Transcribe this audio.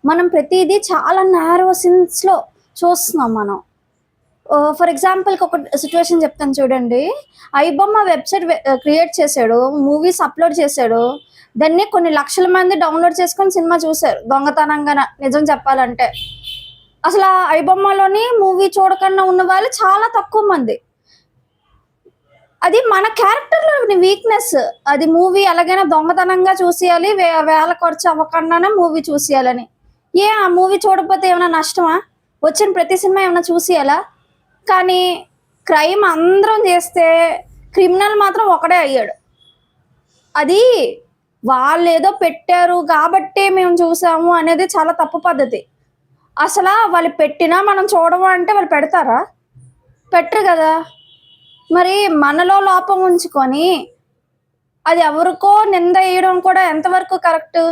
మనం ప్రతిదీ చాలా నారో సెన్స్‌లో చూస్తున్నాం మనం. ఫర్ ఎగ్జాంపుల్‌కి ఒక సిట్యుయేషన్ చెప్తాను చూడండి. 'ఐబొమ్మ' వెబ్‌సైట్ క్రియేట్ చేసాడు. మూవీస్ అప్‌లోడ్ చేసాడు. దాన్ని కొన్ని లక్షల మంది డౌన్‌లోడ్ చేసుకొని సినిమా చూసారు. దొంగతనంగాన నిజం చెప్పాలంటే. అసల 'ఐబొమ్మలోని' మూవీ చూడకుండా ఉన్న వాళ్ళు చాలా తక్కువ మంది. అది మన క్యారెక్టర్‌లోని వీక్‌నెస్. అది మూవీ ఎలాగైనా దొంగతనంగా చూసేయాలి. వేల ఖర్చు అవ్వకుండానే మూవీ చూసేయాలని. ఆ మూవీ చూడకపోతే ఏమైనా నష్టమా? వచ్చిన ప్రతి సినిమా ఏమైనా చూసేయాలా? కానీ క్రైమ్ అందరం చేస్తే క్రిమినల్ మాత్రం ఒకడే అయ్యాడు. అది వాళ్ళేదో పెట్టారు కాబట్టే మేము చూసాము అనేది చాలా తప్పు పద్ధతి. అసలా వాళ్ళు పెట్టినా మనం చూడము అంటే వాళ్ళు పెడతారా? పెట్టరు గదా! మరి మనలో లోపం ఉంచుకొని, అది ఎవరికో నింద ఎయడం కూడా ఎంతవరకు కరెక్టు?